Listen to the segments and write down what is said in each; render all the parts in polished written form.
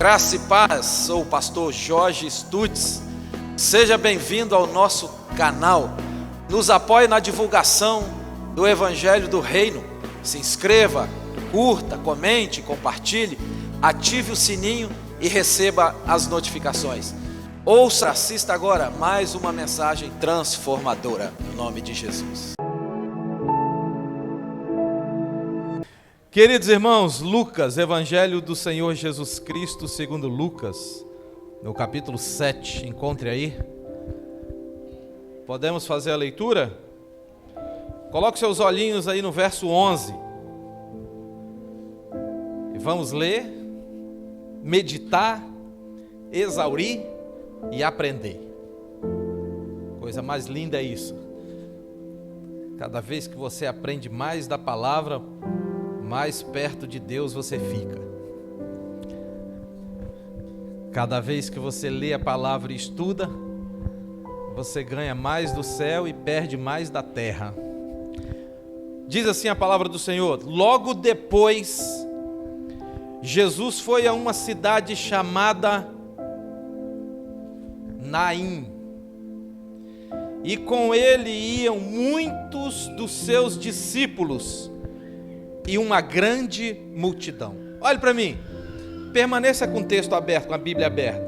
Graça e paz, sou o pastor Jorge Stutz. Seja bem-vindo ao nosso canal. Nos apoie na divulgação do Evangelho do Reino. Se inscreva, curta, comente, compartilhe, ative o sininho e receba as notificações. Ouça, assista agora mais uma mensagem transformadora, em nome de Jesus. Queridos irmãos, Lucas, Evangelho do Senhor Jesus Cristo segundo Lucas, no capítulo 7, encontre aí. Podemos fazer a leitura? Coloque seus olhinhos aí no verso 11. E vamos ler, meditar, exaurir e aprender. Coisa mais linda é isso. Cada vez que você aprende mais da palavra, mais perto de Deus você fica. Cada vez que você lê a palavra e estuda, você ganha mais do céu e perde mais da terra. Diz assim a palavra do Senhor: logo depois, Jesus foi a uma cidade chamada Naim, e com ele iam muitos dos seus discípulos e uma grande multidão. Olhe para mim, permaneça com o texto aberto, com a Bíblia aberta.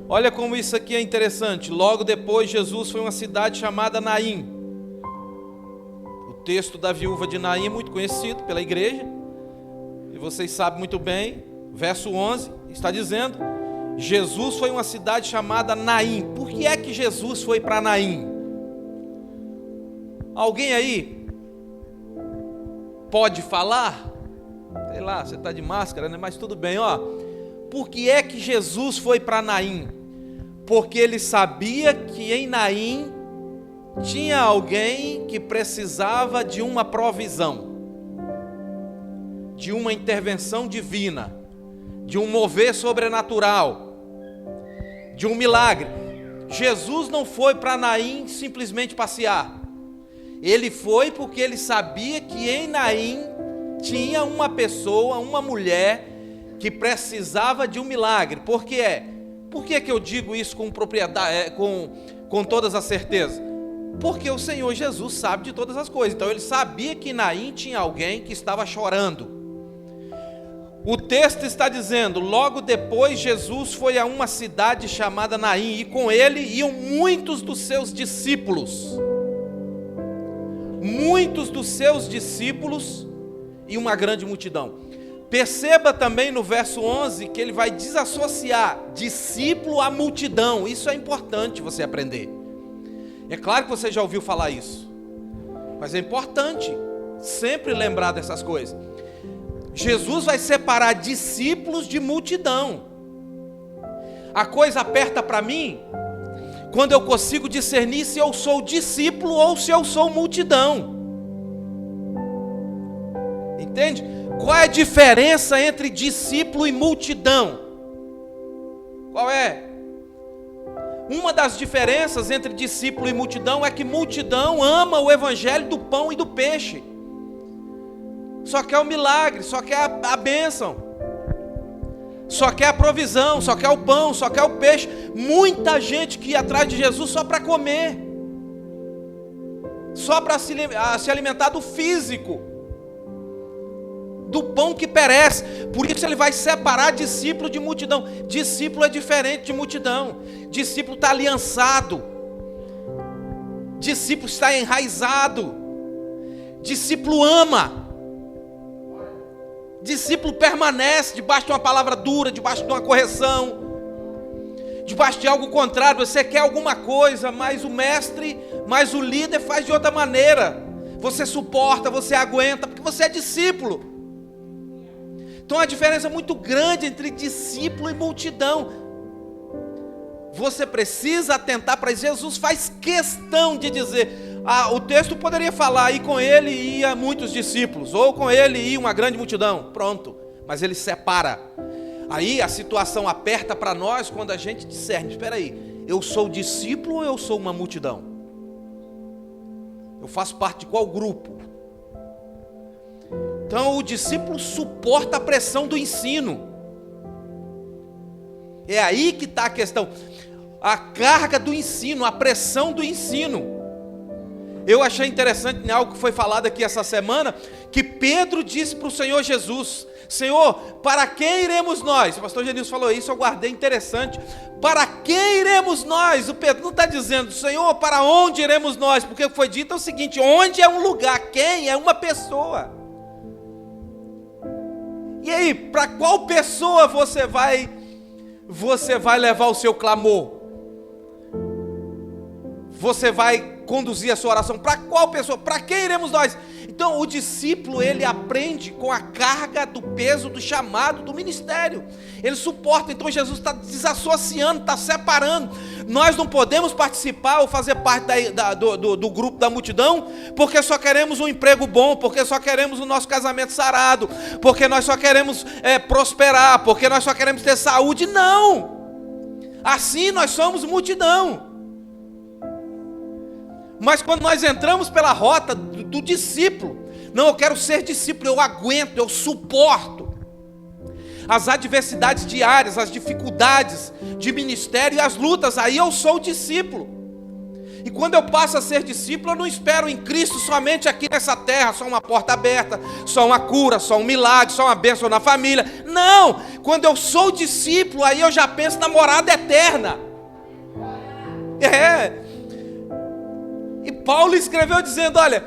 Olha como isso aqui é interessante. Logo depois, Jesus foi a uma cidade chamada Naim. O texto da viúva de Naim é muito conhecido pela igreja, e vocês sabem muito bem. Verso 11 está dizendo: Jesus foi a uma cidade chamada Naim. Por que é que Jesus foi para Naim? Alguém aí pode falar? Sei lá, você está de máscara, né? Mas tudo bem, ó. Por que é que Jesus foi para Naim? Porque ele sabia que em Naim tinha alguém que precisava de uma provisão, de uma intervenção divina, de um mover sobrenatural, de um milagre. Jesus não foi para Naim simplesmente passear. Ele foi porque ele sabia que em Naim tinha uma pessoa, uma mulher que precisava de um milagre. Por que que eu digo isso com propriedade, com todas as certezas? Porque o Senhor Jesus sabe de todas as coisas. Então ele sabia que em Naim tinha alguém que estava chorando. O texto está dizendo: logo depois Jesus foi a uma cidade chamada Naim, e com ele iam muitos dos seus discípulos. Muitos dos seus discípulos e uma grande multidão. Perceba também no verso 11 que ele vai desassociar discípulo a multidão. Isso é importante você aprender. É claro que você já ouviu falar isso, mas é importante sempre lembrar dessas coisas. Jesus vai separar discípulos de multidão. A coisa aperta para mim quando eu consigo discernir se eu sou discípulo ou se eu sou multidão. Entende? Qual é a diferença entre discípulo e multidão? Qual é? Uma das diferenças entre discípulo e multidão é que multidão ama o evangelho do pão e do peixe. Só quer o milagre, só quer a bênção, só quer a provisão, só quer o pão, só quer o peixe. Muita gente que ia atrás de Jesus só para comer, só para se alimentar do físico, do pão que perece. Por isso ele vai separar discípulo de multidão. Discípulo é diferente de multidão. Discípulo está aliançado, discípulo está enraizado, discípulo ama. Discípulo permanece debaixo de uma palavra dura, debaixo de uma correção, debaixo de algo contrário. Você quer alguma coisa, mas o mestre, mas o líder faz de outra maneira. Você suporta, você aguenta, porque você é discípulo. Então a diferença é muito grande entre discípulo e multidão. Você precisa atentar para isso. Jesus faz questão de dizer. O texto poderia falar: e com ele ia muitos discípulos, ou com ele ia uma grande multidão. Pronto, mas ele separa. Aí a situação aperta para nós quando a gente discerne: espera aí, eu sou discípulo ou eu sou uma multidão? Eu faço parte de qual grupo? Então o discípulo suporta a pressão do ensino. É aí que está a questão. A carga do ensino, a pressão do ensino. Eu achei interessante em algo que foi falado aqui essa semana, que Pedro disse para o Senhor Jesus: Senhor, para quem iremos nós? O pastor Genilson falou isso, eu guardei, interessante. Para quem iremos nós? O Pedro não está dizendo, Senhor, para onde iremos nós? Porque foi dito o seguinte: onde é um lugar, quem é uma pessoa. E aí, para qual pessoa você vai levar o seu clamor? Você vai conduzir a sua oração? Para qual pessoa? Para quem iremos nós? Então o discípulo, ele aprende com a carga do peso do chamado do ministério. Ele suporta. Então Jesus está desassociando, está separando. Nós não podemos participar ou fazer parte do grupo da multidão porque só queremos um emprego bom, porque só queremos o nosso casamento sarado, porque nós só queremos prosperar, porque nós só queremos ter saúde. Não! Assim nós somos multidão. Mas quando nós entramos pela rota do discípulo, não, eu quero ser discípulo, eu aguento, eu suporto as adversidades diárias, as dificuldades de ministério e as lutas, aí eu sou discípulo. E quando eu passo a ser discípulo, eu não espero em Cristo somente aqui nessa terra, só uma porta aberta, só uma cura, só um milagre, só uma bênção na família. Não, quando eu sou discípulo, aí eu já penso na morada eterna. E Paulo escreveu dizendo, olha,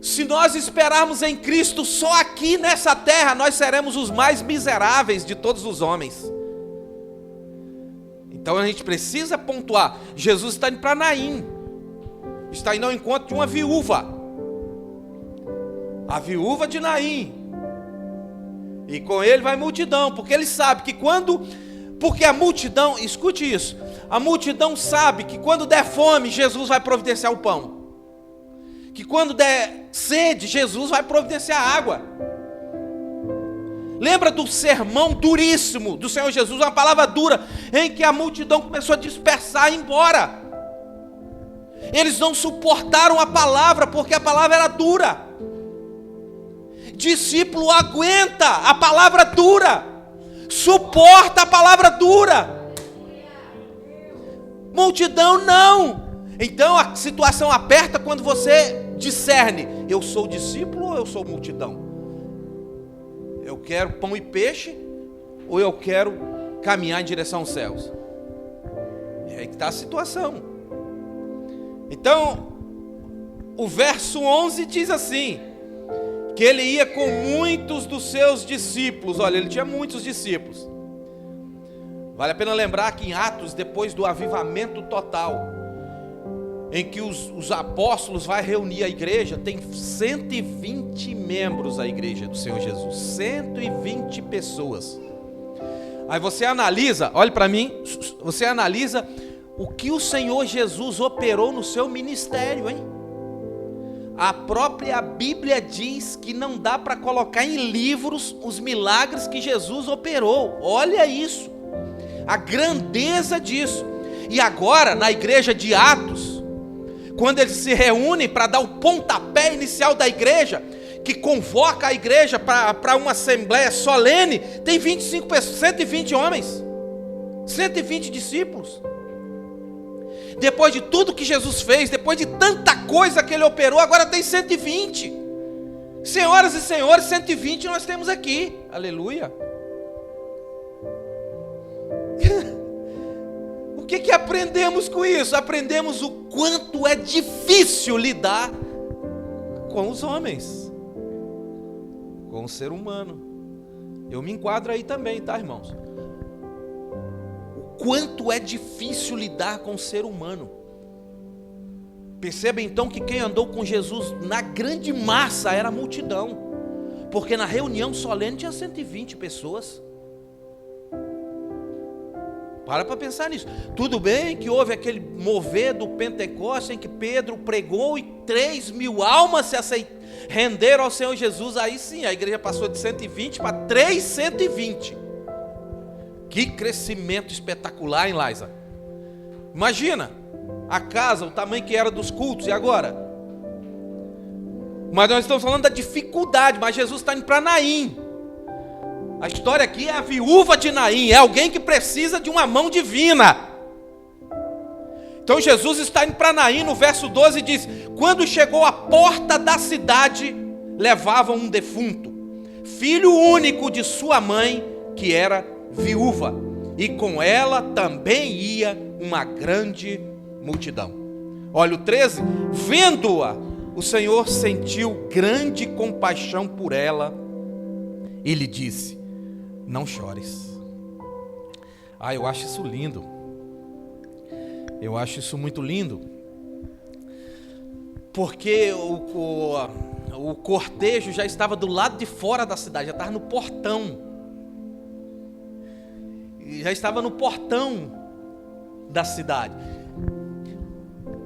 se nós esperarmos em Cristo só aqui nessa terra, nós seremos os mais miseráveis de todos os homens. Então a gente precisa pontuar. Jesus está indo para Naim, está indo ao encontro de uma viúva, a viúva de Naim, e com ele vai multidão, porque ele sabe que porque a multidão, escute isso, a multidão sabe que quando der fome, Jesus vai providenciar o pão, que quando der sede, Jesus vai providenciar água. Lembra do sermão duríssimo do Senhor Jesus, uma palavra dura, em que a multidão começou a dispersar e ir embora. Eles não suportaram a palavra, porque a palavra era dura. Discípulo aguenta a palavra dura, suporta a palavra dura. Multidão não. Então a situação aperta quando você discerne: eu sou discípulo ou eu sou multidão? Eu quero pão e peixe ou eu quero caminhar em direção aos céus? É aí que está a situação. Então o verso 11 diz assim, que ele ia com muitos dos seus discípulos. Olha, ele tinha muitos discípulos. Vale a pena lembrar que em Atos, depois do avivamento total, em que os apóstolos vão reunir a igreja, tem 120 membros a igreja do Senhor Jesus, 120 pessoas. Aí você analisa, olhe para mim, você analisa o que o Senhor Jesus operou no seu ministério, hein? A própria Bíblia diz que não dá para colocar em livros os milagres que Jesus operou. Olha isso, a grandeza disso. E agora, na igreja de Atos, quando eles se reúnem para dar o pontapé inicial da igreja, que convoca a igreja para uma assembleia solene, tem 25 pessoas, 120 homens, 120 discípulos. Depois de tudo que Jesus fez, depois de tanta coisa que ele operou, agora tem 120. Senhoras e senhores, 120 nós temos aqui. Aleluia. O que aprendemos com isso? Aprendemos o quanto é difícil lidar com os homens, com o ser humano. Eu me enquadro aí também, tá, irmãos? O quanto é difícil lidar com o ser humano. Perceba então que quem andou com Jesus na grande massa era a multidão, porque na reunião solene tinha 120 pessoas. Para pensar nisso. Tudo bem que houve aquele mover do Pentecostes em que Pedro pregou e 3.000 almas se renderam ao Senhor Jesus. Aí sim, a igreja passou de 120 para 320. Que crescimento espetacular, hein, Liza? Imagina a casa, o tamanho que era dos cultos, e agora? Mas nós estamos falando da dificuldade, mas Jesus está indo para Naim. A história aqui é a viúva de Naim, é alguém que precisa de uma mão divina. Então Jesus está indo para Naim, no verso 12 diz: quando chegou à porta da cidade, levavam um defunto, filho único de sua mãe, que era viúva, e com ela também ia uma grande multidão. Olha o 13, vendo-a, o Senhor sentiu grande compaixão por ela e lhe disse: não chores. Eu acho isso lindo. Eu acho isso muito lindo. Porque o cortejo já estava do lado de fora da cidade, já estava no portão. Já estava no portão da cidade.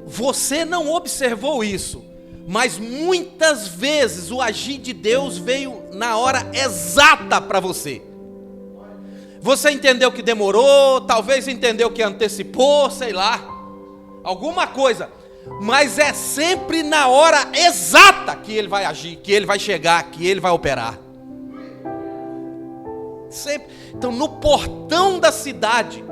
Você não observou isso, mas muitas vezes o agir de Deus veio na hora exata para você. Você entendeu que demorou, talvez entendeu que antecipou, sei lá, alguma coisa, mas é sempre na hora exata que ele vai agir, que ele vai chegar, que ele vai operar. Sempre. Então, no portão da cidade,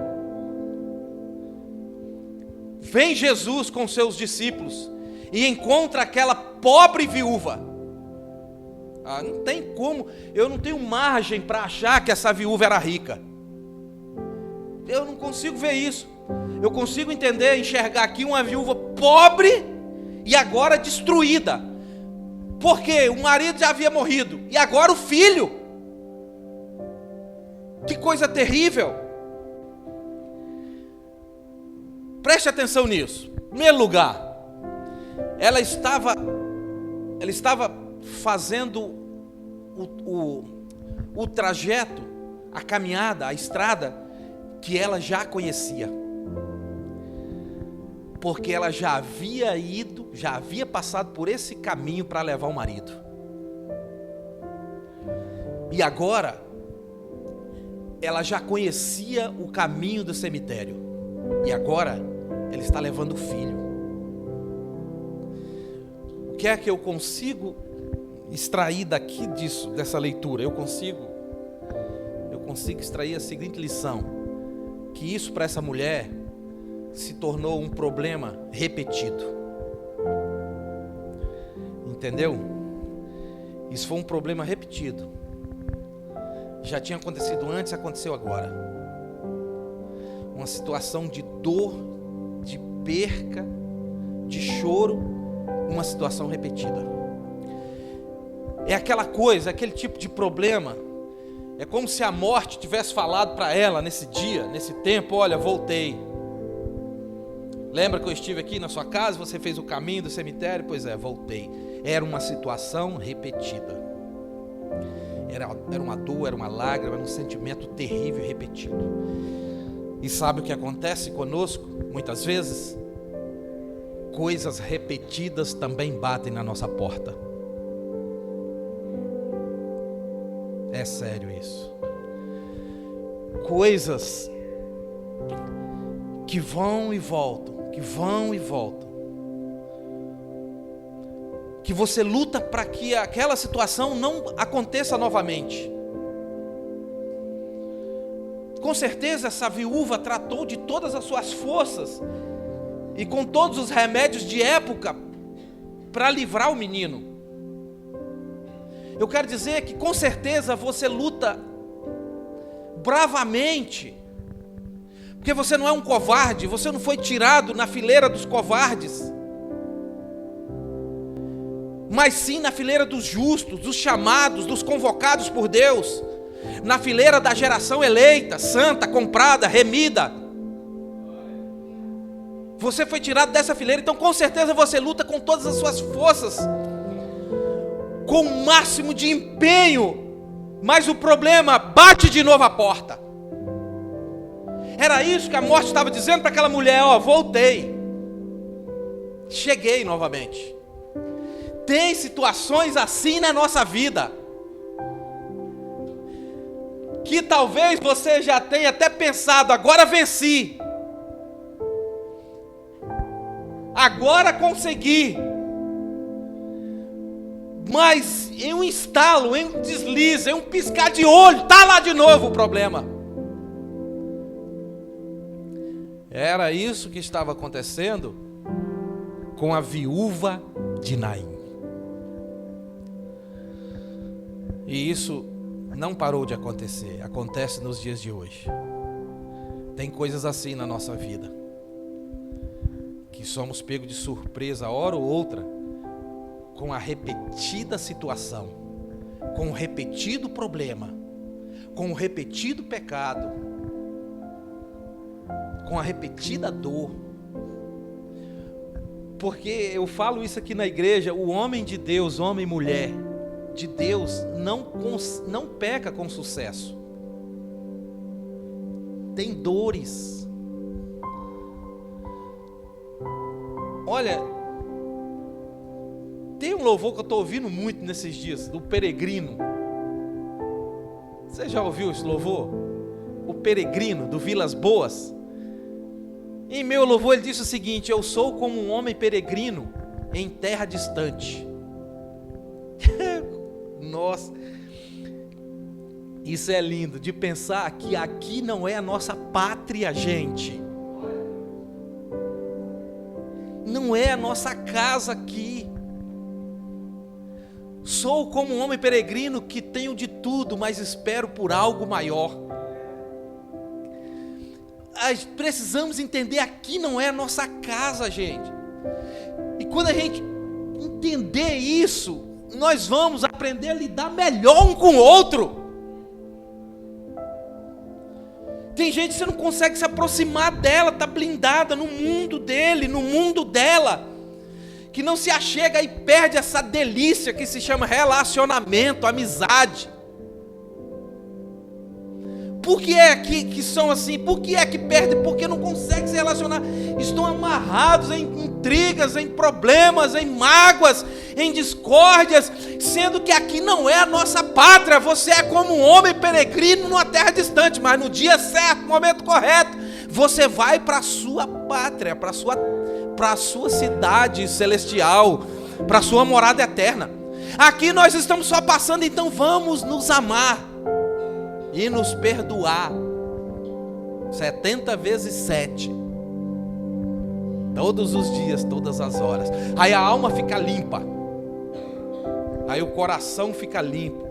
vem Jesus com seus discípulos e encontra aquela pobre viúva. Não tem como, eu não tenho margem para achar que essa viúva era rica. Eu não consigo ver isso. Eu consigo entender, enxergar aqui uma viúva pobre e agora destruída. Porque o marido já havia morrido e agora o filho. Que coisa terrível. Preste atenção nisso. Em primeiro lugar, ela estava fazendo o trajeto, a caminhada, a estrada que ela já conhecia, porque ela já havia passado por esse caminho para levar o marido, e agora ela já conhecia o caminho do cemitério, e agora ela está levando o filho. O que é que eu consigo extrair daqui dessa leitura? Eu consigo extrair a seguinte lição: que isso para essa mulher se tornou um problema repetido. Entendeu? Isso foi um problema repetido. Já tinha acontecido antes, aconteceu agora. Uma situação de dor, de perca, de choro, uma situação repetida. É aquela coisa, aquele tipo de problema. É como se a morte tivesse falado para ela nesse dia, nesse tempo: olha, voltei. Lembra que eu estive aqui na sua casa, você fez o caminho do cemitério? Pois é, voltei. Era uma situação repetida. Era uma dor, era uma lágrima, era um sentimento terrível e repetido. E sabe o que acontece conosco? Muitas vezes, coisas repetidas também batem na nossa porta. É sério isso. Coisas que vão e voltam, que vão e voltam. Que você luta para que aquela situação não aconteça novamente. Com certeza essa viúva tratou de todas as suas forças e com todos os remédios de época para livrar o menino. Eu quero dizer que com certeza você luta bravamente, porque você não é um covarde, você não foi tirado na fileira dos covardes, mas sim na fileira dos justos, dos chamados, dos convocados por Deus, na fileira da geração eleita, santa, comprada, remida. Você foi tirado dessa fileira, então com certeza você luta com todas as suas forças, com o máximo de empenho, mas o problema bate de novo a porta. Era isso que a morte estava dizendo para aquela mulher: voltei, cheguei novamente. Tem situações assim na nossa vida, que talvez você já tenha até pensado: agora venci, agora consegui. Mas em um estalo, em um deslize, em um piscar de olho, está lá de novo o problema. Era isso que estava acontecendo com a viúva de Naim. E isso não parou de acontecer, acontece nos dias de hoje. Tem coisas assim na nossa vida, que somos pegos de surpresa, hora ou outra, com a repetida situação, com o repetido problema, com o repetido pecado, com a repetida dor. Porque eu falo isso aqui na igreja, o homem de Deus, homem e mulher de Deus, não peca com sucesso. Tem dores. Olha, tem um louvor que eu estou ouvindo muito nesses dias, do Peregrino. Você já ouviu esse louvor? O Peregrino, do Vilas Boas. Em meu louvor ele disse o seguinte: eu sou como um homem peregrino em terra distante. Nossa, isso é lindo, de pensar que aqui não é a nossa pátria, gente. Não é a nossa casa aqui. Sou como um homem peregrino que tenho de tudo, mas espero por algo maior. Precisamos entender, aqui não é a nossa casa, gente. E quando a gente entender isso, nós vamos aprender a lidar melhor um com o outro. Tem gente que você não consegue se aproximar dela, está blindada no mundo dele, no mundo dela, que não se achega e perde essa delícia que se chama relacionamento, amizade. Por que é que são assim? Por que é que perdem? Porque não conseguem se relacionar. Estão amarrados em intrigas, em problemas, em mágoas, em discórdias, sendo que aqui não é a nossa pátria. Você é como um homem peregrino numa terra distante, mas no dia certo, no momento correto, você vai para a sua pátria, para a sua cidade celestial, para a sua morada eterna. Aqui nós estamos só passando, então vamos nos amar e nos perdoar 70 vezes 7, todos os dias, todas as horas. Aí a alma fica limpa, aí o coração fica limpo.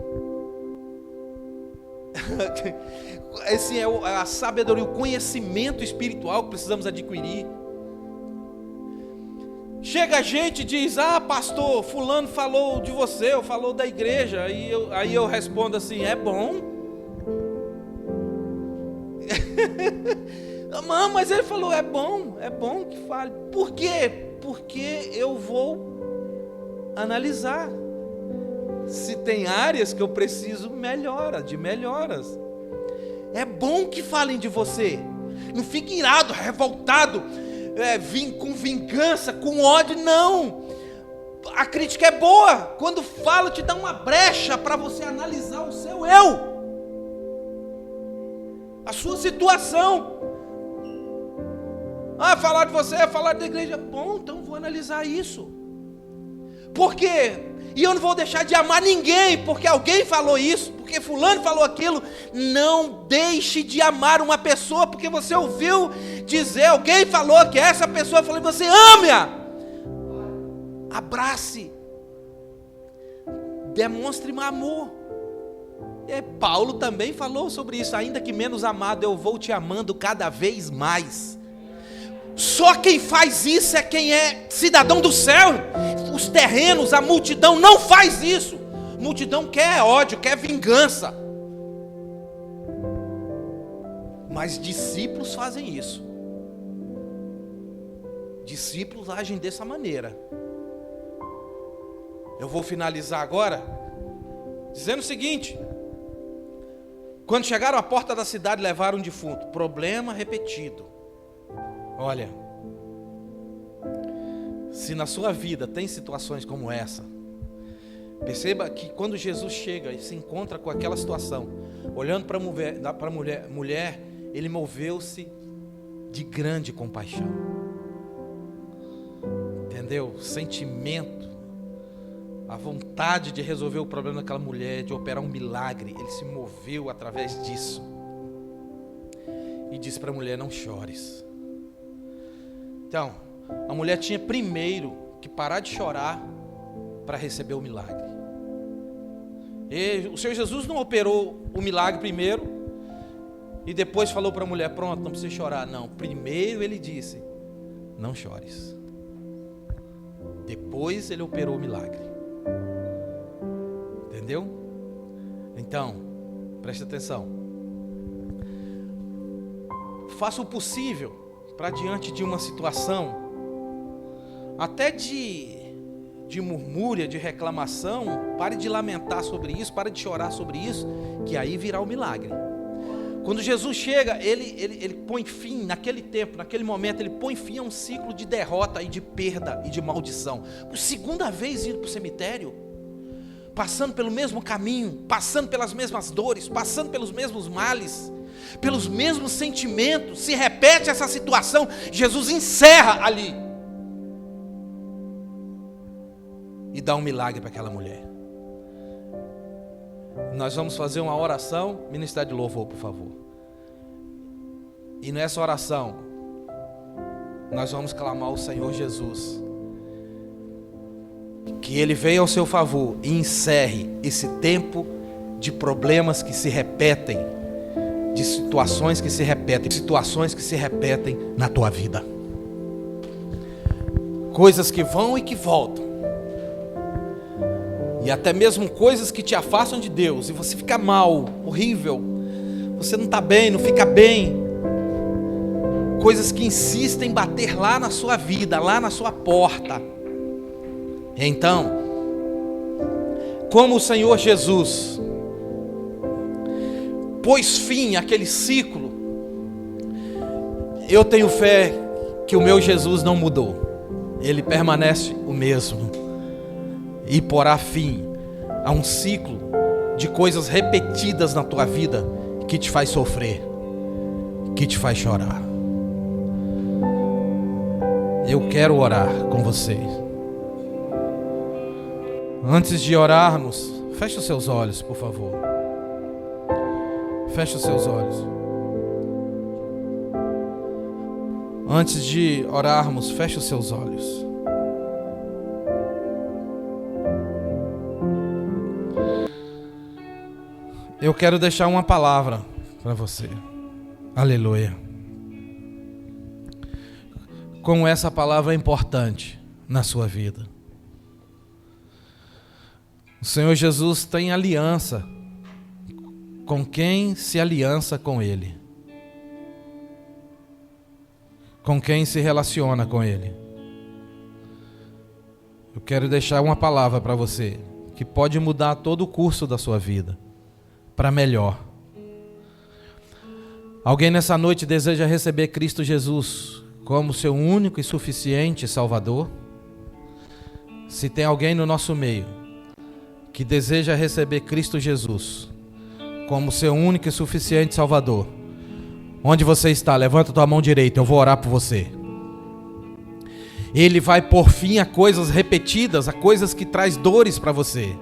Esse é a sabedoria, o conhecimento espiritual que precisamos adquirir. Chega a gente e diz: ah, pastor, fulano falou de você, ou falou da igreja. Aí eu respondo assim: é bom. Não, mas ele falou: é bom que fale. Por quê? Porque eu vou analisar se tem áreas que eu preciso de melhoras. É bom que falem de você. Não fique irado, revoltado, com vingança, com ódio, não. A crítica é boa. Quando fala, te dá uma brecha para você analisar o seu eu, a sua situação. Ah, falar de você, falar da igreja. Bom, então vou analisar isso. Por quê? E eu não vou deixar de amar ninguém porque alguém falou isso, porque fulano falou aquilo. Não deixe de amar uma pessoa porque você ouviu dizer, alguém falou que essa pessoa falou, e você ame-a. Abrace. Demonstre amor. Paulo também falou sobre isso: ainda que menos amado, eu vou te amando cada vez mais. Só quem faz isso é quem é cidadão do céu. Os terrenos, a multidão não faz isso. A multidão quer ódio, quer vingança. Mas discípulos fazem isso. Discípulos agem dessa maneira. Eu vou finalizar agora dizendo o seguinte: quando chegaram à porta da cidade, levaram um defunto. Problema repetido. Olha, se na sua vida tem situações como essa, perceba que quando Jesus chega e se encontra com aquela situação, olhando para a mulher, ele moveu-se de grande compaixão. Entendeu? Sentimento a vontade de resolver o problema daquela mulher, de operar um milagre, ele se moveu através disso. E disse para a mulher: não chores. Então, a mulher tinha primeiro que parar de chorar para receber o milagre. E o Senhor Jesus não operou o milagre primeiro e depois falou para a mulher: pronto, não precisa chorar. Não, primeiro ele disse: não chores. Depois ele operou o milagre. Entendeu? Então, preste atenção. Faça o possível para, diante de uma situação, até de murmúria, de reclamação, pare de lamentar sobre isso, pare de chorar sobre isso, que aí virá o milagre. Quando Jesus chega, ele põe fim, naquele tempo, naquele momento, ele põe fim a um ciclo de derrota e de perda e de maldição. Por segunda vez indo para o cemitério, passando pelo mesmo caminho, passando pelas mesmas dores, passando pelos mesmos males, pelos mesmos sentimentos, se repete essa situação. Jesus encerra ali e dá um milagre para aquela mulher. Nós vamos fazer uma oração. Ministério de louvor, por favor. E nessa oração nós vamos clamar ao Senhor Jesus que Ele venha ao seu favor e encerre esse tempo de problemas que se repetem, de situações que se repetem na tua vida. Coisas que vão e que voltam. E até mesmo coisas que te afastam de Deus. E você fica mal, horrível. Você não está bem, não fica bem. Coisas que insistem em bater lá na sua vida, lá na sua porta. Então, como o Senhor Jesus pôs fim àquele ciclo, eu tenho fé que o meu Jesus não mudou. Ele permanece o mesmo. E porá fim a um ciclo de coisas repetidas na tua vida que te faz sofrer, que te faz chorar. Eu quero orar com você. Antes de orarmos, feche os seus olhos, por favor. Feche os seus olhos. Antes de orarmos, feche os seus olhos. Eu quero deixar uma palavra para você. Aleluia. Como essa palavra é importante na sua vida. O Senhor Jesus tem aliança com quem se aliança com Ele, com quem se relaciona com Ele. Eu quero deixar uma palavra para você que pode mudar todo o curso da sua vida para melhor. Alguém nessa noite deseja receber Cristo Jesus como seu único e suficiente Salvador? Se tem alguém no nosso meio que deseja receber Cristo Jesus como seu único e suficiente Salvador, onde você está? Levanta tua mão direita, eu vou orar por você. Ele vai pôr fim a coisas repetidas, a coisas que traz dores para você.